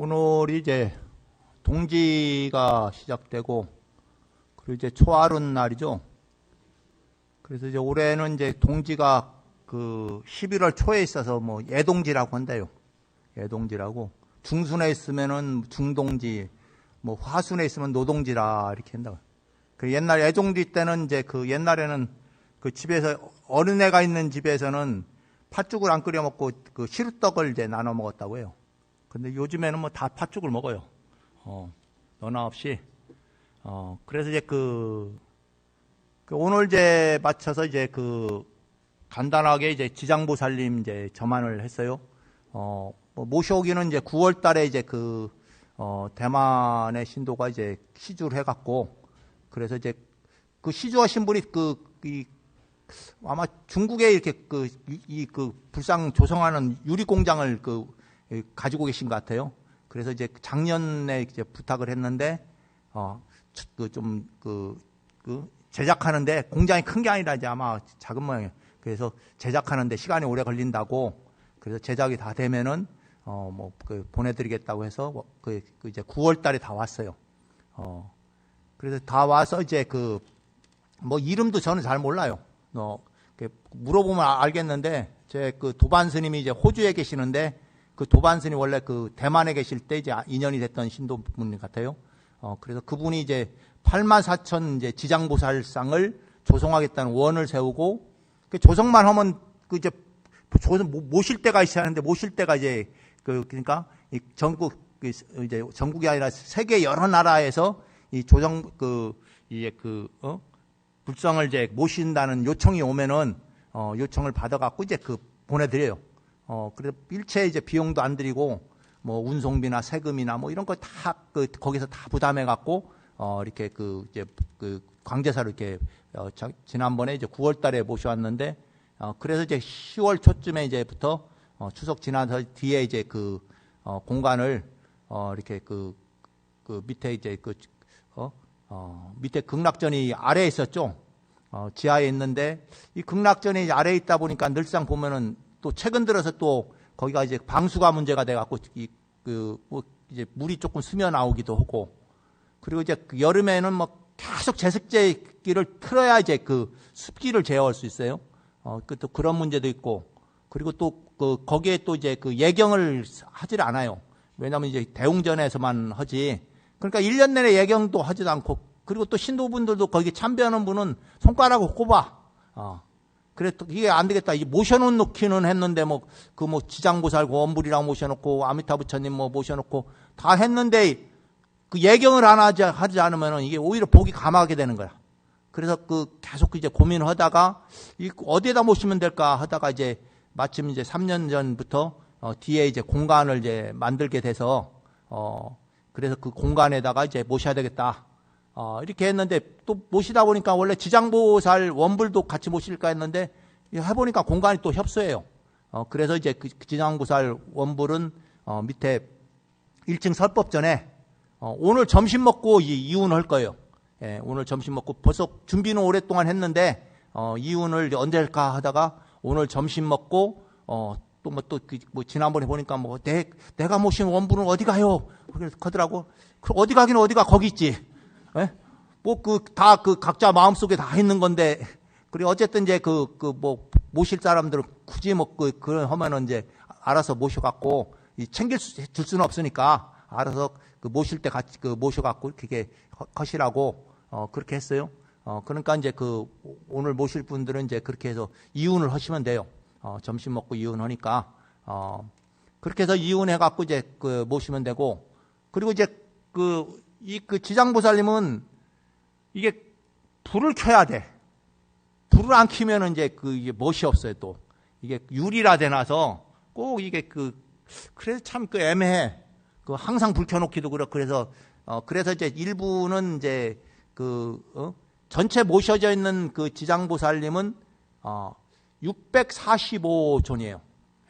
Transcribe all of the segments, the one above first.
오늘이 이제 동지가 시작되고, 그리고 이제 초하룻 날이죠. 그래서 이제 올해는 이제 동지가 그 11월 초에 있어서 뭐 애동지라고 한대요. 애동지라고. 중순에 있으면은 중동지, 뭐 화순에 있으면 노동지라 이렇게 한다고. 그 옛날 애동지 때는 이제 그 옛날에는 그 집에서 어린애가 있는 집에서는 팥죽을 안 끓여 먹고 그 시루떡을 이제 나눠 먹었다고 해요. 근데 요즘에는 뭐 다 팥죽을 먹어요. 너나 없이. 그래서 이제 그 오늘 이제 맞춰서 이제 그 간단하게 이제 지장보살님 이제 점안을 했어요. 뭐 모셔오기는 이제 9월 달에 이제 대만의 신도가 이제 시주를 해갖고, 그래서 이제 그 시주하신 분이 아마 중국에 이렇게 그 불상 조성하는 유리 공장을 가지고 계신 것 같아요. 그래서 이제 작년에 이제 부탁을 했는데, 제작하는데 공장이 큰 게 아니라 이제 아마 작은 모양이에요. 그래서 제작하는데 시간이 오래 걸린다고, 그래서 제작이 다 되면은, 보내드리겠다고 해서, 이제 9월 달에 다 왔어요. 그래서 다 와서 이제 이름도 저는 잘 몰라요. 물어보면 알겠는데, 제 도반 스님이 이제 호주에 계시는데, 그 도반 스님 원래 대만에 계실 때 이제 인연이 됐던 신도분 같아요. 그래서 그분이 이제 84,000 이제 지장보살상을 조성하겠다는 원을 세우고, 조성만 하면 이제 모실 때가 있어야 하는데, 모실 때가 이제 그러니까 이제 전국이 아니라 세계 여러 나라에서 이 불상을 이제 모신다는 요청이 오면은 요청을 받아갖고 이제 보내드려요. 그래서 일체 이제 비용도 안 들이고, 뭐 운송비나 세금이나 뭐 이런 거 다 거기서 다 부담해갖고 이렇게 이제 광제사로 이렇게 지난번에 이제 9월 달에 모셔왔는데, 그래서 이제 10월 초쯤에 이제부터 추석 지나서 뒤에 이제 공간을 이렇게 밑에 이제 밑에 극락전이 아래에 있었죠. 지하에 있는데, 이 극락전이 아래에 있다 보니까 늘상 보면은 또 최근 들어서 또 거기가 이제 방수가 문제가 돼갖고 이제 물이 조금 스며 나오기도 하고, 그리고 이제 여름에는 뭐 계속 제습제기를 틀어야 이제 습기를 제어할 수 있어요. 또 그런 문제도 있고, 그리고 또 거기에 또 이제 예경을 하질 않아요. 왜냐하면 이제 대웅전에서만 하지. 그러니까 1년 내내 예경도 하지도 않고, 그리고 또 신도분들도 거기 참배하는 분은 손가락을 꼽아. 그래, 또 이게 안 되겠다. 이제 모셔놓기는 했는데, 지장보살 원불이랑 모셔놓고, 아미타 부처님 모셔놓고 다 했는데, 예경을 안 하지 않으면은 이게 오히려 복이 감하게 되는 거야. 그래서 계속 이제 고민을 하다가, 어디에다 모시면 될까 하다가 이제 마침 이제 3년 전부터, 뒤에 이제 공간을 이제 만들게 돼서, 그래서 그 공간에다가 이제 모셔야 되겠다. 이렇게 했는데, 또 모시다 보니까 원래 지장보살 원불도 같이 모실까 했는데, 해보니까 공간이 또 협소해요. 그래서 이제 지장보살 원불은, 밑에 1층 설법전에, 오늘 점심 먹고 이운할 거예요. 예, 오늘 점심 먹고 벌써 준비는 오랫동안 했는데, 이운을 언제 할까 하다가 오늘 점심 먹고, 지난번에 보니까 내가 모신 원불은 어디 가요? 그래서 하더라고. 어디 가긴 어디가 거기 있지. 예? 각자 마음속에 다 있는 건데, 그리고 어쨌든 이제 모실 사람들은 굳이 하면은 이제 알아서 모셔갖고, 줄 수는 없으니까, 알아서 모실 때 같이 모셔갖고, 그게 하시라고, 그렇게 했어요. 그러니까 이제 오늘 모실 분들은 이제 그렇게 해서 이운을 하시면 돼요. 점심 먹고 이운하니까, 그렇게 해서 이운해갖고 이제 모시면 되고, 그리고 이제 지장보살님은 이게 불을 켜야 돼. 불을 안 켜면은 이제 이게 멋이 없어요, 또. 이게 유리라 되나서 꼭 이게 그래서 참 애매해. 항상 불 켜놓기도 그렇고, 그래서 이제 일부는 이제 전체 모셔져 있는 지장보살님은 645존이에요.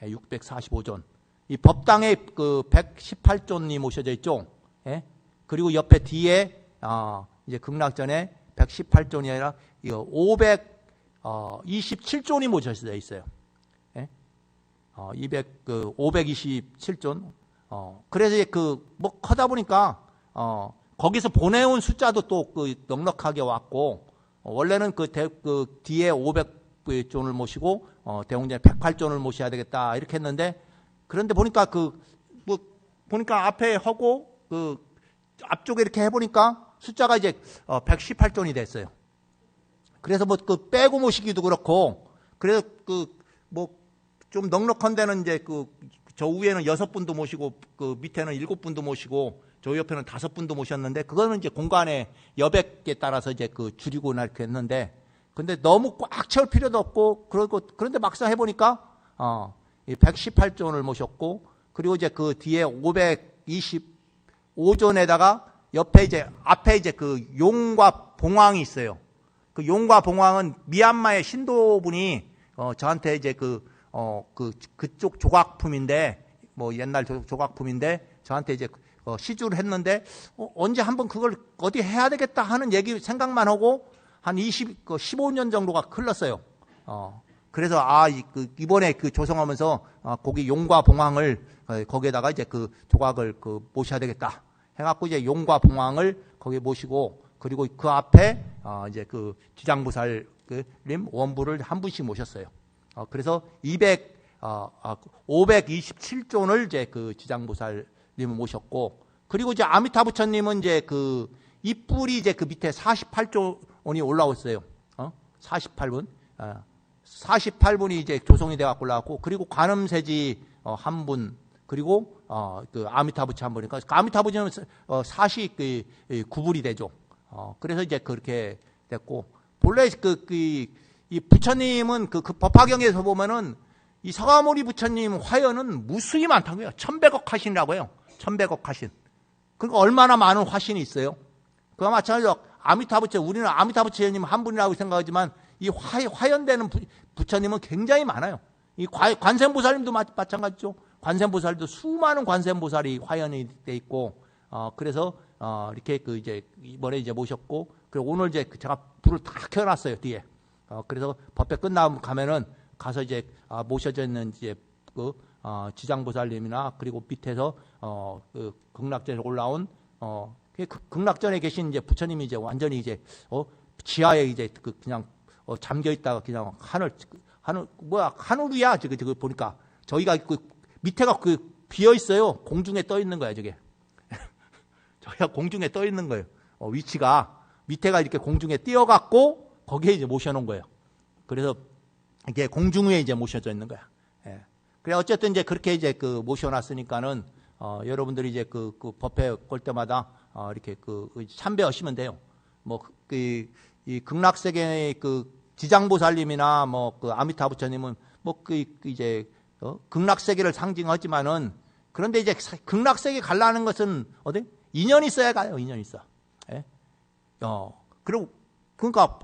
645존. 이 법당에 118존이 모셔져 있죠. 예? 그리고 옆에 뒤에 이제 극락전에 118존이 아니라 527존이 모셔져 있어요. 예? 527존. 그래서 이제 뭐 커다 보니까, 거기서 보내온 숫자도 또 넉넉하게 왔고, 원래는 그 뒤에 500존을 모시고, 대웅전에 108존을 모셔야 되겠다, 이렇게 했는데, 그런데 보니까 보니까 앞에 하고, 앞쪽에 이렇게 해보니까 숫자가 이제 118존이 됐어요. 그래서 뭐 빼고 모시기도 그렇고, 그래서 뭐 좀 넉넉한 데는 이제 저 위에는 6분도 모시고, 밑에는 7분도 모시고, 저 옆에는 5분도 모셨는데, 그거는 이제 공간의 여백에 따라서 이제 줄이고 이렇게 했는데, 근데 너무 꽉 채울 필요도 없고, 그런데 막상 해보니까, 118존을 모셨고, 그리고 이제 그 뒤에 525존에다가 옆에 앞에 이제 용과 봉황이 있어요. 그 용과 봉황은 미얀마의 신도분이, 저한테 이제 그쪽 조각품인데, 뭐 옛날 조각품인데, 저한테 이제 시주를 했는데, 언제 한번 그걸 어디 해야 되겠다 하는 생각만 하고, 한 15년 정도가 흘렀어요. 그래서, 이번에 조성하면서, 거기 용과 봉황을, 거기에다가 이제 조각을 모셔야 되겠다. 해갖고 이제 용과 봉황을 거기에 모시고, 그리고 그 앞에, 이제 지장보살님 원부를 한 분씩 모셨어요. 그래서 527존을 이제 지장보살님을 모셨고, 그리고 이제 아미타 부처님은 이제 이 뿔이 이제 밑에 48존이 올라왔어요. 48분. 48분이 이제 조성이 돼갖고 올라왔고, 그리고 관음세지 한 분, 그리고 아미타 부처 한 분이니까, 아미타 부처는 49불이 되죠. 그래서 이제 그렇게 됐고, 본래 이 부처님은 법화경에서 보면은 이 서가모니 부처님 화연은 무수히 많다고요. 1100억 화신이라고 해요. 1100억 화신. 그러니까 얼마나 많은 화신이 있어요. 그와 마찬가지로 아미타 부처, 우리는 아미타 부처님 한 분이라고 생각하지만 이 화연되는 부처님은 굉장히 많아요. 이 관세음보살님도 마찬가지죠. 관세음보살도 수많은 관세음보살이 화연이 돼 있고, 그래서 이렇게 이제 이번에 이제 모셨고, 그리고 오늘 이제 제가 불을 다 켜놨어요, 뒤에. 그래서 법회 끝나면 가면은 가서 이제 모셔져 있는 이제 지장보살님이나, 그리고 밑에서 극락전에 올라온 극락전에 계신 이제 부처님이 이제 완전히 이제 지하에 이제 그냥 잠겨 있다가 그냥 하늘 위야 저거 보니까 저희가 밑에가 비어 있어요. 공중에 떠 있는 거야, 저게. 저희가 공중에 떠 있는 거예요. 위치가 밑에가 이렇게 공중에 띄어갖고 거기에 이제 모셔놓은 거예요. 그래서 이게 공중 위에 이제 모셔져 있는 거야. 예. 그래 어쨌든 이제 그렇게 이제 모셔놨으니까는 여러분들이 이제 법회 볼 때마다 이렇게 참배하시면 돼요. 뭐 이 극락세계의 지장보살님이나 뭐 아미타 부처님은 뭐 이제 극락세계를 상징하지만은, 그런데 이제 극락세계 가려는 것은 어디 인연이 있어야 가요. 인연이 있어. 예? 그리고 그러니까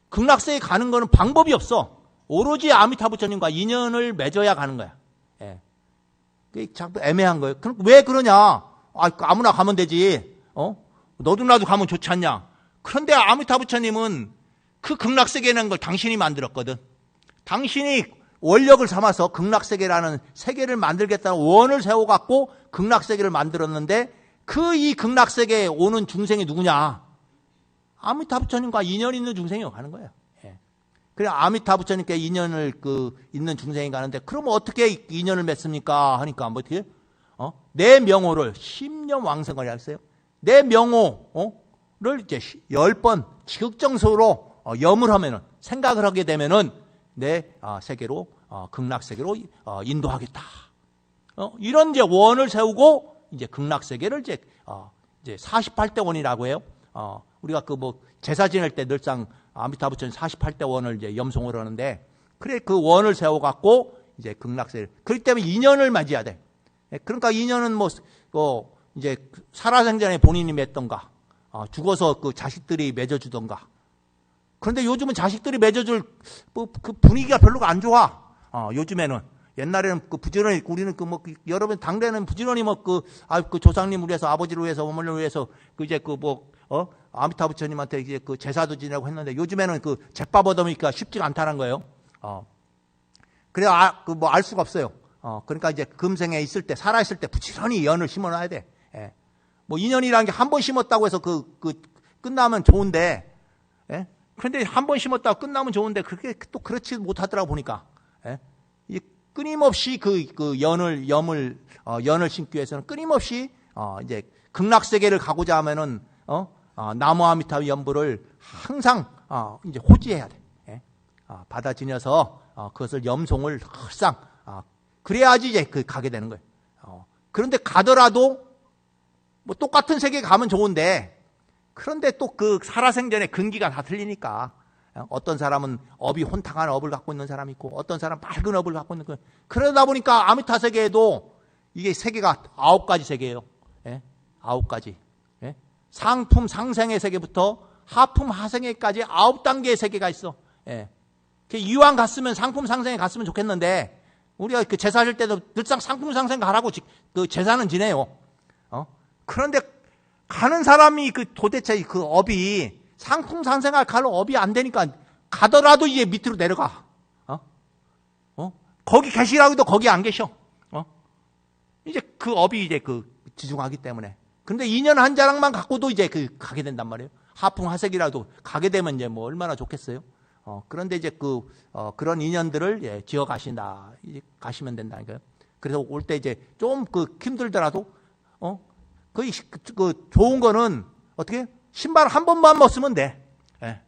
극락세계 가는 거는 방법이 없어. 오로지 아미타 부처님과 인연을 맺어야 가는 거야. 예. 그게 자꾸 애매한 거예요. 그럼 왜 그러냐? 아무나 가면 되지. 너도 나도 가면 좋지 않냐? 그런데 아미타 부처님은 그 극락세계라는 걸 당신이 만들었거든. 당신이 원력을 삼아서 극락세계라는 세계를 만들겠다는 원을 세워갖고 극락세계를 만들었는데, 이 극락세계에 오는 중생이 누구냐? 아미타 부처님과 인연 있는 중생이 가는 거예요. 예. 그래 아미타 부처님께 인연을 있는 중생이 가는데, 그럼 어떻게 인연을 맺습니까? 하니까 뭐 어떻게? 내 명호를 10년 왕생을 했어요. 내 명호를 이제 10번 지극정서로 염을 하면은, 생각을 하게 되면은 내 세계로 극락세계로 인도하겠다. 이런 이제 원을 세우고 이제 극락세계를 이제 48대 원이라고 해요. 우리가 제사 지낼 때 늘상 아미타 부처님 48대 원을 이제 염송을 하는데, 그래 그 원을 세워 갖고 이제 극락세계. 그렇기 때문에 인연을 맺어야 돼. 그러니까 인연은 이제 살아생전에 본인이 맺던가, 죽어서 자식들이 맺어주던가. 그런데 요즘은 자식들이 맺어줄 그 분위기가 별로 안 좋아. 요즘에는. 옛날에는 부지런히, 우리는 여러분 당대는 부지런히 조상님을 위해서, 아버지를 위해서, 어머니를 위해서 아미타 부처님한테 이제 제사도 지내고 했는데, 요즘에는 제밥 얻어먹기가 쉽지가 않다는 거예요. 그래 알 수가 없어요. 그러니까 이제 금생에 있을 때, 살아있을 때 부지런히 연을 심어놔야 돼. 예. 뭐 인연이라는 게 한 번 심었다고 해서 끝나면 좋은데, 예? 그런데 한 번 심었다고 끝나면 좋은데 그렇게 또 그렇지 못하더라고 보니까. 예? 이 끊임없이 연을 심기 위해서는 끊임없이 이제 극락세계를 가고자 하면은 나무아미타 연부를 항상 이제 호지해야 돼. 예? 받아 지녀서 그것을 염송을 항상 그래야지 이제 가게 되는 거예요. 그런데 가더라도 뭐 똑같은 세계에 가면 좋은데, 그런데 또 그 살아생전의 근기가 다 틀리니까, 어떤 사람은 업이 혼탁한 업을 갖고 있는 사람이 있고, 어떤 사람은 맑은 업을 갖고 있는 거. 그러다 보니까 아미타 세계에도 이게 세계가 9가지 세계예요. 예? 9가지. 예? 상품 상생의 세계부터 하품 하생에까지 9단계의 세계가 있어. 예. 이왕 갔으면 상품 상생에 갔으면 좋겠는데, 우리가 그 제사질 때도 늘상 상품 상생 가라고 그 제사는 지내요. 그런데 가는 사람이 도대체 그 업이 상품 상생할 갈로 업이 안 되니까 가더라도 이제 밑으로 내려가. 거기 계시라고 해도 거기 안 계셔. 이제 그 업이 이제 지중하기 때문에. 근데 2년 한 자락만 갖고도 이제 가게 된단 말이에요. 하풍 하색이라도 가게 되면 이제 뭐 얼마나 좋겠어요. 그런데 이제 그런 인연들을 지어 가신다. 이제 가시면 된다니까요. 그래서 올 때 이제 좀 힘들더라도, 좋은 거는 어떻게? 신발 한 번만 벗으면 돼. 예.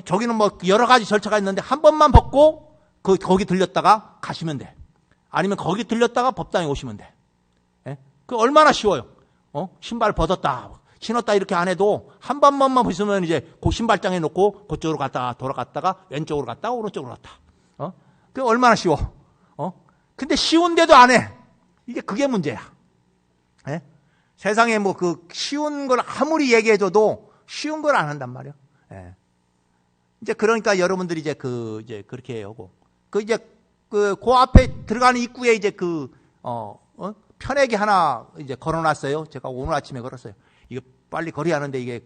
저기는 뭐 여러 가지 절차가 있는데 한 번만 벗고 거기 들렸다가 가시면 돼. 아니면 거기 들렸다가 법당에 오시면 돼. 예? 얼마나 쉬워요. 신발 벗었다, 신었다 이렇게 안 해도 한 번만 벗으면 이제 그 신발장에 놓고 그쪽으로 갔다가 돌아갔다가 왼쪽으로 갔다가 오른쪽으로 갔다. 그 얼마나 쉬워. 근데 쉬운데도 안 해. 그게 문제야. 예? 세상에 뭐 쉬운 걸 아무리 얘기해줘도 쉬운 걸 안 한단 말이야. 예. 이제 그러니까 여러분들이 이제 그렇게 해요. 그 앞에 들어가는 입구에 이제 편액이 하나 이제 걸어놨어요. 제가 오늘 아침에 걸었어요. 이거 빨리 거리 하는데 이게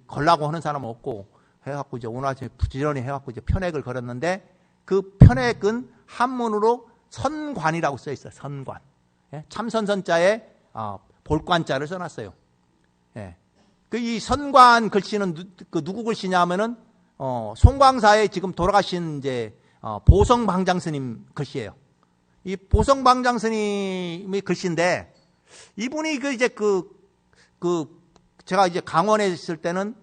걸라고 하는 사람은 없고 해갖고 이제 오늘 아침에 부지런히 해갖고 이제 편액을 걸었는데, 그 편액은 한문으로 선관이라고 써 있어요. 선관. 예? 참선선자에 볼관자를 써놨어요. 예. 이 선관 글씨는 누구 글씨냐 하면은, 송광사에 지금 돌아가신 이제, 보성방장 스님 글씨예요. 이 보성방장 스님의 글씨인데, 이분이 제가 이제 강원에 있을 때는,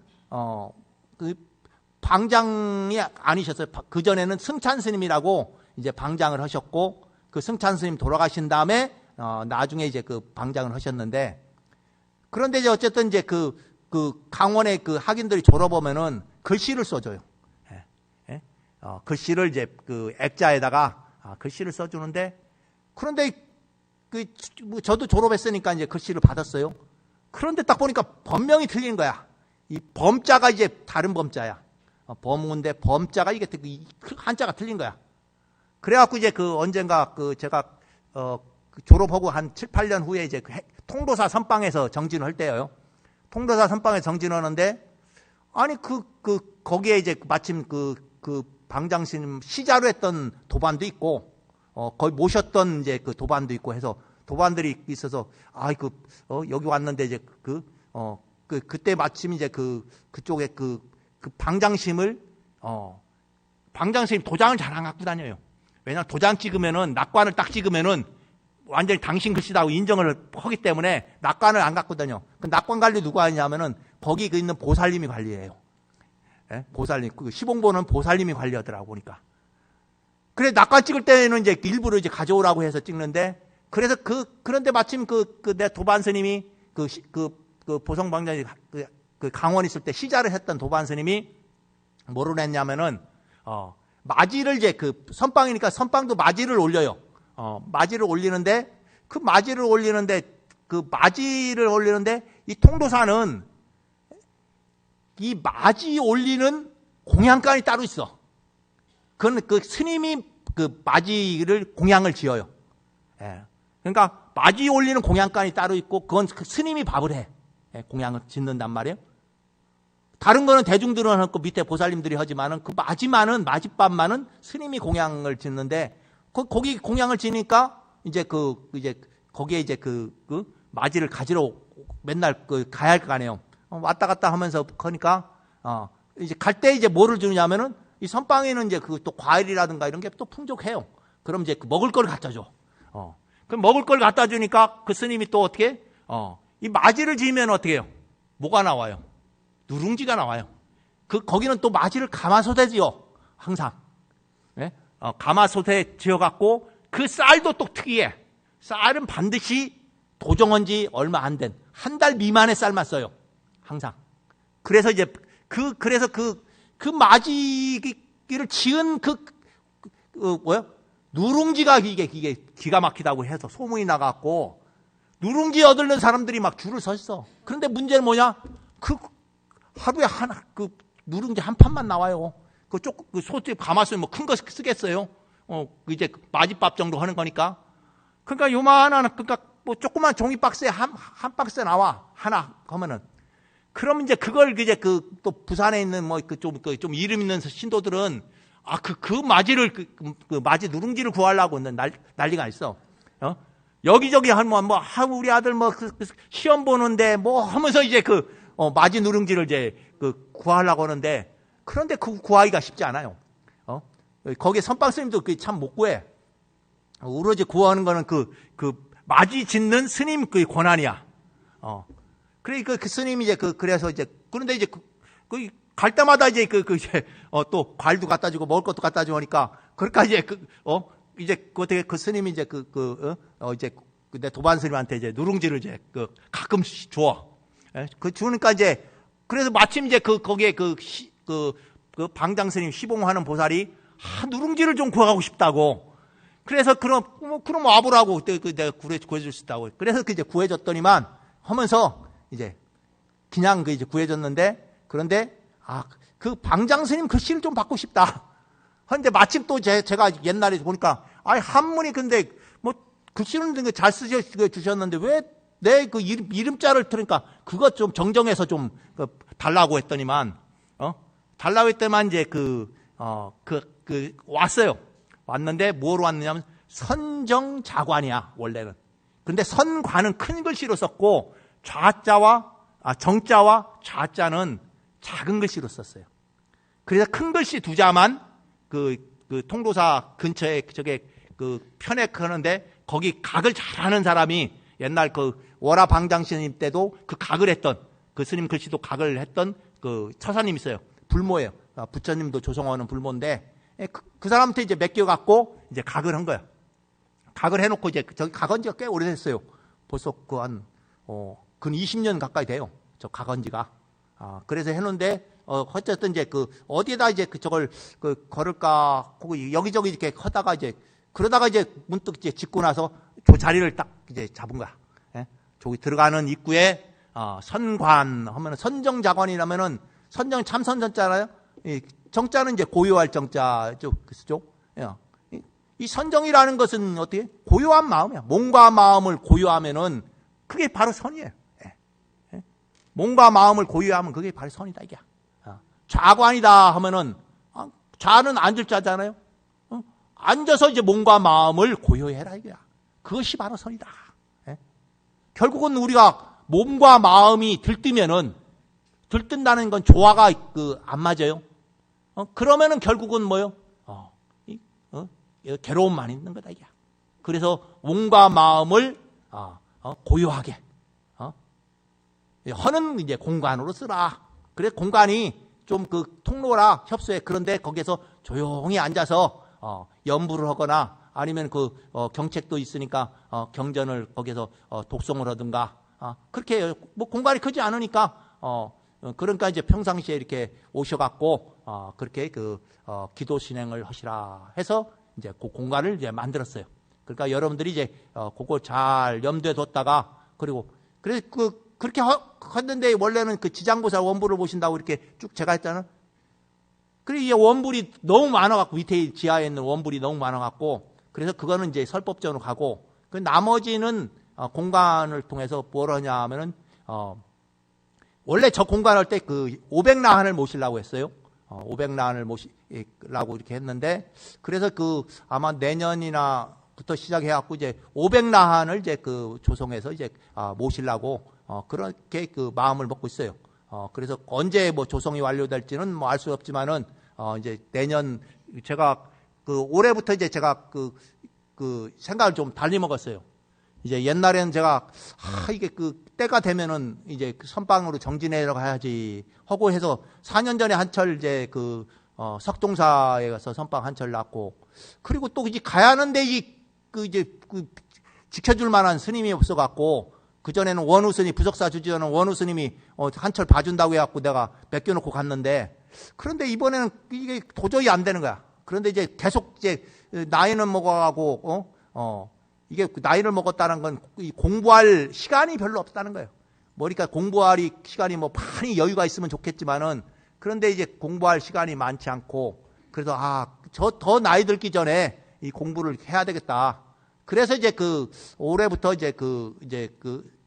방장이 아니셨어요. 그전에는 승찬 스님이라고 이제 방장을 하셨고, 그 승찬 스님 돌아가신 다음에, 나중에 이제 방장을 하셨는데, 그런데 이제 어쨌든 이제 강원의 학인들이 졸업하면은 글씨를 써줘요. 예. 예? 글씨를 이제 액자에다가 글씨를 써주는데, 그런데 저도 졸업했으니까 이제 글씨를 받았어요. 그런데 딱 보니까 법명이 틀린 거야. 이 범자가 이제 다른 범자야. 범문데 범자가 이게 한자가 틀린 거야. 그래갖고 이제 언젠가 제가 졸업하고 한 7, 8년 후에 이제 통도사 선방에서 정진을 할 때예요. 통도사 선방에 정진하는데, 아니 거기에 이제 마침 방장스님 시자로 했던 도반도 있고, 거의 모셨던 이제 도반도 있고 해서 도반들이 있어서, 여기 왔는데 이제 그때 마침 이제 그쪽에 방장심을, 방장스님 도장을 잘 안 갖고 다녀요. 왜냐면 도장 찍으면은, 낙관을 딱 찍으면은 완전히 당신 글씨다고 인정을 하기 때문에 낙관을 안 갖고 다녀. 그 낙관 관리 누가 하냐면은 거기 있는 보살님이 관리해요. 예? 보살님. 시봉보는 보살님이 관리하더라고 보니까. 그래, 낙관 찍을 때는 이제 일부러 이제 가져오라고 해서 찍는데, 그래서 그런데 마침 내 도반 스님이 보성방장이 강원 있을 때 시자를 했던 도반 스님이 뭐를 했냐면은, 마지를 이제 선방이니까 선방도 마지를 올려요. 마지를 올리는데, 마지를 올리는데, 이 통도사는 이 마지 올리는 공양간이 따로 있어. 그건 스님이 마지를 공양을 지어요. 예. 그러니까 마지 올리는 공양간이 따로 있고, 그건 스님이 밥을 해. 예, 공양을 짓는단 말이에요. 다른 거는 대중들은 하고 밑에 보살님들이 하지만은 마지밥만은 스님이 공양을 짓는데, 거기 공양을 지니까 이제 거기에 이제 맞이를 가지러 맨날 가야 할 거 아니에요. 왔다 갔다 하면서 하니까, 이제 갈 때 이제 뭐를 주느냐면은 이 선방에는 이제 또 과일이라든가 이런 게 또 풍족해요. 그럼 이제 먹을 걸 갖다 줘. 그럼 먹을 걸 갖다 주니까 그 스님이 또 어떻게, 이 맞이를 지으면 어떻게 해요? 뭐가 나와요? 누룽지가 나와요. 거기는 또 맞이를 가마솥에 지어. 항상. 예? 가마솥에 지어갖고 그 쌀도 또 특이해. 쌀은 반드시 도정한 지 얼마 안 된, 한 달 미만의 쌀만 써요. 항상. 그래서 이제 그래서 맞이기를 지은 누룽지가 이게 기가 막히다고 해서 소문이 나갔고, 누룽지 얻는 사람들이 막 줄을 서 있어. 그런데 문제는 뭐냐? 하루에 누룽지 한 판만 나와요. 소집 가마솥 뭐 큰 거 쓰겠어요? 이제 맞이밥 정도 하는 거니까. 그러니까 요만한, 그러니까 뭐 조그만 종이 박스에 한 박스 나와. 하나 하면은. 그럼 이제 그걸 이제 또 부산에 있는 좀 이름 있는 신도들은 그 맞이를 맞이 누룽지를 구하려고 난리가 있어. 여기저기 우리 아들 시험 보는데 하면서 이제 맞이 누룽지를 이제 구하려고 하는데, 그런데 구하기가 쉽지 않아요. 거기에 선방 스님도 참 못 구해. 오로지 구하는 거는 맞이 짓는 스님 권한이야. 그래, 그 스님이 이제 그래서 이제, 그런데 이제 갈 때마다 이제 또 과일도 갖다 주고 먹을 것도 갖다 주고 하니까, 그러니까 이제 이제 어떻게 그 스님이 이제 이제 내 도반 스님한테 이제 누룽지를 이제 가끔씩 줘. 예? 주니까 이제, 그래서 마침 이제 거기에 방장 스님 시봉하는 보살이 누룽지를 좀 구하고 싶다고. 그래서 그럼 와보라고. 내가 구해줄 수 있다고. 그래서 이제 구해줬더니만 하면서 이제 그냥 이제 구해줬는데, 그런데 그 방장 스님 글씨를 좀 받고 싶다. 그런데 마침 또 제가 옛날에 보니까 한문이 근데 글씨는 잘 주셨는데 왜 내 이름자를 들으니까 그것 좀 정정해서 좀 달라고 했더니만, 달라고 했더니만 이제 왔어요. 왔는데 뭐로 왔느냐면 선정자관이야, 원래는. 근데 선관은 큰 글씨로 썼고, 정자와 좌자는 작은 글씨로 썼어요. 그래서 큰 글씨 두 자만 통도사 근처에 편액하는데, 거기 각을 잘하는 사람이 옛날 월화 방장 스님 때도 각을 했던, 그 스님 글씨도 각을 했던 처사님 있어요. 불모예요. 부처님도 조성하는 불모인데, 그 사람한테 이제 맡겨갖고 이제 각을 한 거야. 각을 해놓고 이제 저기 각한 지가 꽤 오래됐어요. 벌써 근 20년 가까이 돼요. 저 각한 지가. 그래서 해놓은데, 어쨌든 이제 어디에다 이제 저걸 걸을까 하고 여기저기 이렇게 하다가 이제, 그러다가 이제 문득 이제 짓고 나서 저 자리를 딱 이제 잡은 거야. 예? 저기 들어가는 입구에, 선관 하면은 선정자관이라면은 참선전자잖아요. 정자는 이제 고요할 정자 쪽. 이 선정이라는 것은 어떻게? 고요한 마음이야. 몸과 마음을 고요하면은 그게 바로 선이에요. 몸과 마음을 고요하면 그게 바로 선이다, 이게. 좌관이다 하면은, 좌는 앉을 자잖아요. 앉아서 이제 몸과 마음을 고요해라, 이거야. 그것이 바로 선이다. 결국은 우리가 몸과 마음이 들뜬다는 건 조화가 안 맞아요. 그러면은 결국은 뭐요? 괴로움만 있는 거다, 이게. 그래서 몸과 마음을 고요하게 허는 이제 공간으로 쓰라. 그래, 공간이 좀 통로라, 협소해. 그런데 거기에서 조용히 앉아서 연부를 하거나, 아니면 경책도 있으니까 경전을 거기서 독송을 하든가, 그렇게 해요. 공간이 크지 않으니까, 그러니까 이제 평상시에 이렇게 오셔갖고 그렇게 기도 진행을 하시라 해서 이제 그 공간을 이제 만들었어요. 그러니까 여러분들이 이제 그거 잘 염두에 뒀다가, 그리고 그래서 그렇게 했는데, 원래는 지장보살 원불을 보신다고 이렇게 쭉 제가 했잖아요. 그리고 이 원불이 너무 많아갖고, 밑에 지하에 있는 원불이 너무 많아갖고, 그래서 그거는 이제 설법전으로 가고, 나머지는 공간을 통해서 뭘 하냐 하면은, 원래 저 공간 할 때 500라한을 모시려고 했어요. 500난을 모시라고 이렇게 했는데, 그래서 아마 내년이나부터 시작해갖고 이제 500난을 이제 조성해서 이제 모시려고 그렇게 마음을 먹고 있어요. 그래서 언제 뭐 조성이 완료될지는 뭐 알 수 없지만은 이제 내년 제가 올해부터 이제 제가 생각을 좀 달리 먹었어요. 이제 옛날에는 제가 이게 때가 되면은 이제 선방으로 정진회로 가야지 하고 해서 4년 전에 한철 이제 석동사에 가서 선방 한철 났고, 그리고 또 이제 가야 하는데 이제 지켜줄 만한 스님이 없어갖고, 그전에는 원우 스님, 부석사 주지원은 원우 스님이 한철 봐준다고 해갖고 내가 맡겨놓고 갔는데, 그런데 이번에는 이게 도저히 안 되는 거야. 그런데 이제 계속 이제 나이는 먹어가고, 이게 나이를 먹었다는 건 공부할 시간이 별로 없다는 거예요. 그러니까 공부할 시간이 뭐 많이 여유가 있으면 좋겠지만은, 그런데 이제 공부할 시간이 많지 않고, 그래서 더 나이 들기 전에 이 공부를 해야 되겠다. 그래서 이제 올해부터 이제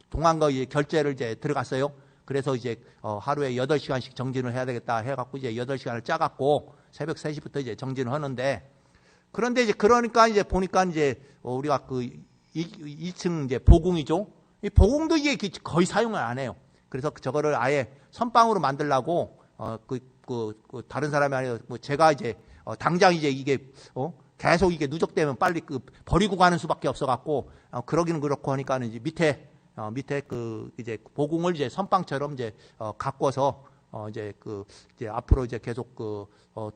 동안거 결제를 이제 들어갔어요. 그래서 이제 하루에 8시간씩 정진을 해야 되겠다 해갖고 이제 8시간을 짜갖고 새벽 3시부터 이제 정진을 하는데, 그런데 이제 그러니까 이제 보니까 이제 우리가 2층 이제 보궁이죠. 이 보궁도 이게 거의 사용을 안 해요. 그래서 저거를 아예 선방으로 만들려고 다른 사람이 아니라 뭐 제가 이제 당장 이제 이게 계속 이게 누적되면 빨리 버리고 가는 수밖에 없어갖고 그러기는 그렇고 하니까 이제 밑에 이제 보궁을 이제 선방처럼 이제 가꿔서 이제 앞으로 이제 계속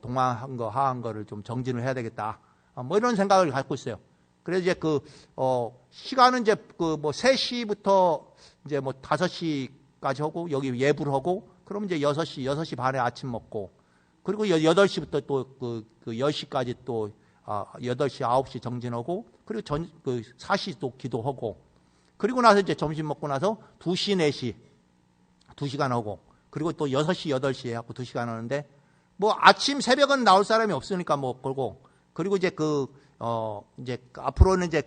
동화한 거 하한 거를 좀 정진을 해야 되겠다. 뭐 이런 생각을 갖고 있어요. 그래서 이제 시간은 이제 뭐 3시부터 이제 뭐 5시까지 하고, 여기 예불 하고, 그럼 이제 6시 반에 아침 먹고, 그리고 8시부터 또 10시까지 또 8시, 9시 정진하고, 그리고 4시 또 기도하고, 그리고 나서 이제 점심 먹고 나서 2시, 4시 2시간 하고, 그리고 또 6시, 8시에 해갖고 2시간 하는데, 뭐 아침 새벽은 나올 사람이 없으니까 뭐 걸고, 그리고 이제 이제 앞으로는 이제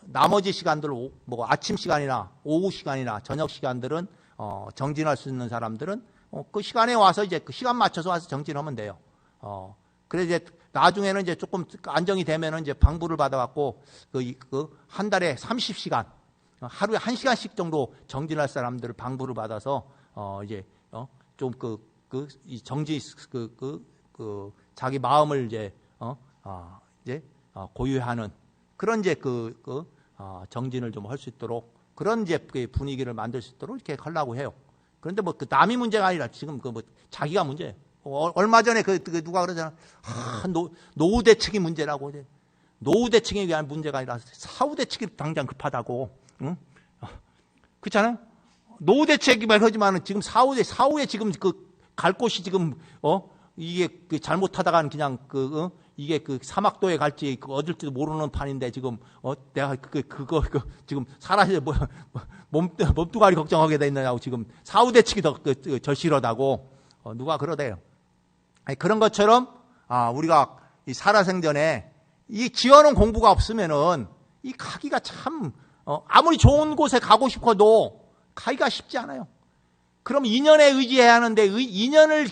나머지 시간들, 뭐 아침 시간이나 오후 시간이나 저녁 시간들은 정진할 수 있는 사람들은 그 시간에 와서 이제 그 시간 맞춰서 와서 정진하면 돼요. 그래서 이제 나중에는 이제 조금 안정이 되면은 이제 방부를 받아갖고 한 달에 30시간, 하루에 1시간씩 정도 정진할 사람들을 방부를 받아서 이제 좀 이 정지 자기 마음을 이제 고유하는 그런 이제 정진을 좀 할 수 있도록, 그런 이제 분위기를 만들 수 있도록 이렇게 하려고 해요. 그런데 뭐 남이 문제가 아니라 지금 뭐 자기가 문제예요. 얼마 전에 누가 그러잖아. 노후 대책이 문제라고. 노후 대책에 대한 문제가 아니라 사후 대책이 당장 급하다고. 응? 그렇잖아요? 노후 대책이 말하지만은 지금 사후에 지금 갈 곳이 지금 이게 잘못하다가는 그냥 이게 사막도에 갈지 어딜지도 모르는 판인데, 지금 내가 그거 지금 살아야 몸뚱아리 걱정하게 돼 있느냐고 지금 사후 대책이 더 절실하다고 누가 그러대요. 그런 것처럼 우리가 이 살아생전에 이 지어놓은 공부가 없으면은 이 가기가 참 아무리 좋은 곳에 가고 싶어도 가기가 쉽지 않아요. 그럼 인연에 의지해야 하는데 인연을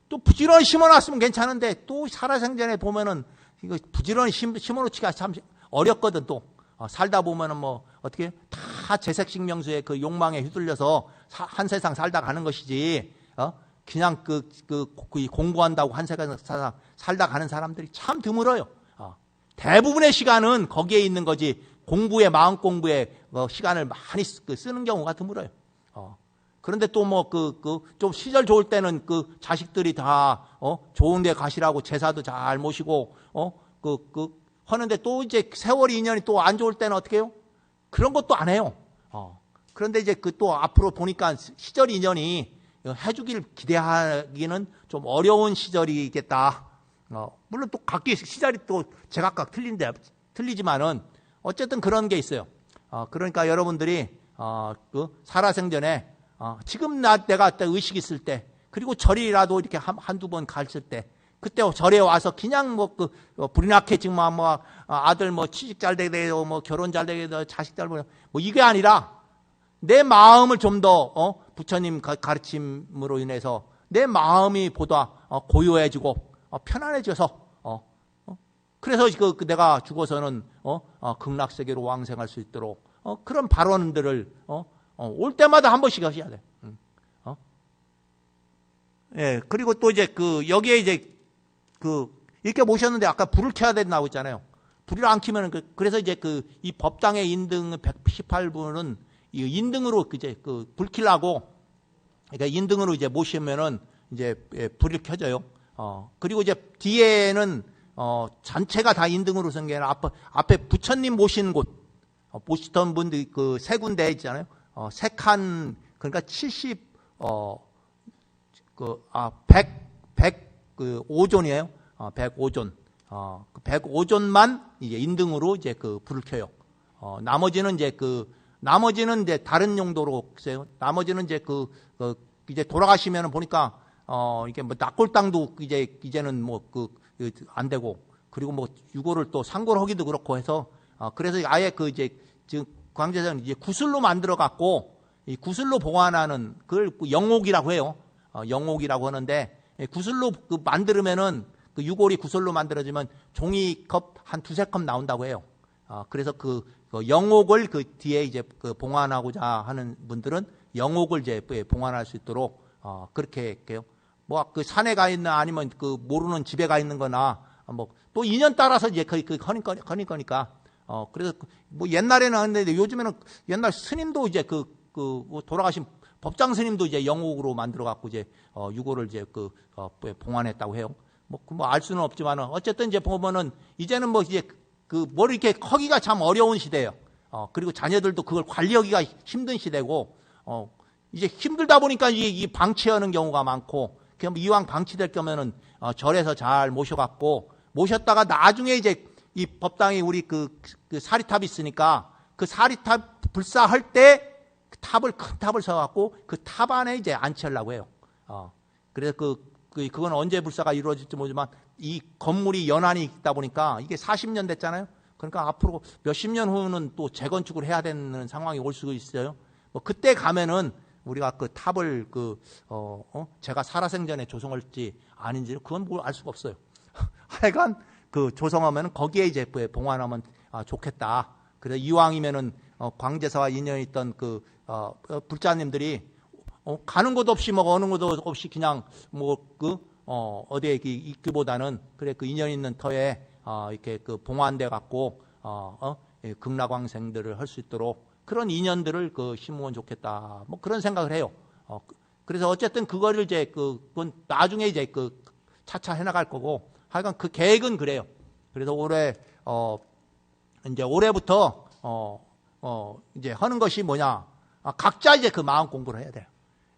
또 부지런히 심어놨으면 괜찮은데, 또 살아생전에 보면은 이거 부지런히 심어놓기가 참 어렵거든. 또 살다 보면은 뭐 어떻게 다 재색식명수의 그 욕망에 휘둘려서 한 세상 살다 가는 것이지, 그냥 공부한다고 한 세상 살다 가는 사람들이 참 드물어요. 대부분의 시간은 거기에 있는 거지, 마음 공부에 시간을 많이 쓰는 경우가 드물어요. 그런데 또 뭐 좀 시절 좋을 때는 자식들이 다 좋은 데 가시라고 제사도 잘 모시고 하는데, 또 이제 세월이 인연이 또 안 좋을 때는 어떻게 해요? 그런 것도 안 해요. 그런데 이제 또 앞으로 보니까 시절 인연이 해주길 기대하기는 좀 어려운 시절이겠다. 물론 또 각기 시절이 또 제각각 틀리지만은 어쨌든 그런 게 있어요. 그러니까 여러분들이 살아생전에 지금 내가 의식 있을 때, 그리고 절이라도 이렇게 한두 번 갔을 때, 그때 절에 와서 그냥 불이 나게 지금 아들 취직 잘 되게 뭐 결혼 잘 되게 자식 잘 보내 뭐 이게 아니라, 내 마음을 좀 더 부처님 가르침으로 인해서 내 마음이 보다 고요해지고 편안해져서 그래서 내가 죽어서는 극락세계로 왕생할 수 있도록 그런 발언들을 올 때마다 한 번씩 하셔야 돼. 예, 그리고 또 이제 여기에 이제 이렇게 모셨는데 아까 불을 켜야 된다고 했잖아요. 불을 안 켜면은 그래서 이제 이 법당의 인등 118분은 이 인등으로 이제 불 켜려고 그러니까 인등으로 이제 모시면은 이제 불이 켜져요. 그리고 이제 뒤에는 전체가 다 인등으로 생긴 게 아니라 앞에 부처님 모신 곳 모시던 분들 세 군데 있잖아요. 세 칸 그러니까 105존이에요. 105존. 105존만 이제 인등으로 이제 불을 켜요. 나머지는 이제 다른 용도로 써요. 나머지는 이제 이제 돌아가시면 보니까 이게 뭐 낙골당도 이제는 뭐 안 되고 그리고 뭐 유골을 또 상고를 하기도 그렇고 해서 그래서 아예 이제 지금 광제사는 이제 구슬로 만들어 갖고 이 구슬로 보관하는 그걸 영옥이라고 해요. 영옥이라고 하는데 구슬로 만들면은 유골이 구슬로 만들어지면 종이컵 한 두세 컵 나온다고 해요. 그래서 영옥을 뒤에 이제 봉안하고자 하는 분들은 영옥을 이제 봉안할 수 있도록 그렇게 해요. 뭐 산에 가 있는 아니면 모르는 집에 가 있는 거나 뭐 또 인연 따라서 이제 하는 거니까 그래서 뭐 옛날에는 했는데 요즘에는 옛날 스님도 이제 돌아가신 법장 스님도 이제 영옥으로 만들어 갖고 이제 유골을 이제 봉안했다고 해요. 뭐 알 수는 없지만은 어쨌든 이제 보면은 이제는 뭐 이제 뭘 이렇게 하기가 참 어려운 시대예요. 그리고 자녀들도 그걸 관리하기가 힘든 시대고 이제 힘들다 보니까 이 방치하는 경우가 많고 그럼 이왕 방치될 거면은 절에서 잘 모셨다가 나중에 이제 이 법당이 우리 사리탑이 있으니까 그 사리탑 불사할 때 큰 탑을 세워갖고 그 탑 안에 이제 안치하려고 해요. 그래서 그건 언제 불사가 이루어질지 모르지만 이 건물이 연한이 있다 보니까 이게 40년 됐잖아요. 그러니까 앞으로 몇십 년 후는 또 재건축을 해야 되는 상황이 올 수 있어요. 뭐 그때 가면은 우리가 탑을 제가 살아생전에 조성할지 아닌지 그건 뭘 알 수가 없어요. 하여간 조성하면은 거기에 이제 봉안하면 좋겠다. 그래서 이왕이면은 광제사와 인연이 있던 불자님들이 가는 곳 없이 뭐 어느 곳 없이 그냥 어디에 있기보다는 그래 인연 있는 터에 이렇게 봉안돼 갖고 극락왕생들을 할 수 있도록 그런 인연들을 심으면 좋겠다. 뭐 그런 생각을 해요. 그래서 어쨌든 그거를 이제 그건 나중에 이제 차차 해나갈 거고 하여간 계획은 그래요. 그래서 이제 올해부터 이제 하는 것이 뭐냐? 각자 이제 마음 공부를 해야 돼요.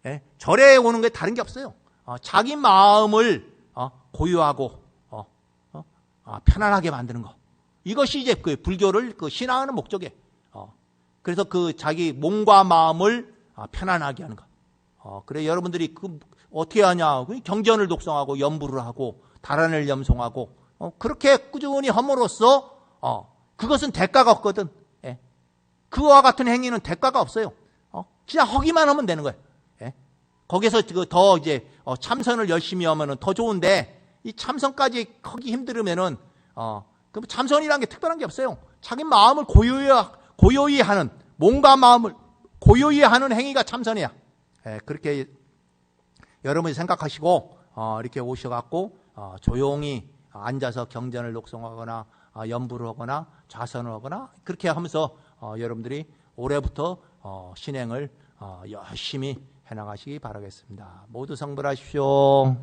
예? 절에 오는 게 다른 게 없어요. 자기 마음을 고요하고 편안하게 만드는 거. 이것이 이제 불교를 신앙하는 목적이에요. 그래서 자기 몸과 마음을 편안하게 하는 거. 그래 여러분들이 어떻게 하냐? 경전을 독송하고 염불을 하고 달안을 염송하고 그렇게 꾸준히 함으로써 그것은 대가가 없거든. 예? 그와 같은 행위는 대가가 없어요. 그냥 하기만 하면 되는 거예요. 예? 거기서 더 이제 참선을 열심히 하면은 더 좋은데 이 참선까지 하기 힘들으면은 그럼 참선이라는 게 특별한 게 없어요. 자기 마음을 고요히 하는 몸과 마음을 고요히 하는 행위가 참선이야. 예, 그렇게 여러분이 생각하시고 이렇게 오셔갖고 조용히 앉아서 경전을 독송하거나 염불을 하거나 좌선을 하거나 그렇게 하면서 여러분들이 올해부터 신행을 열심히 해나가시기 바라겠습니다. 모두 성불하십시오.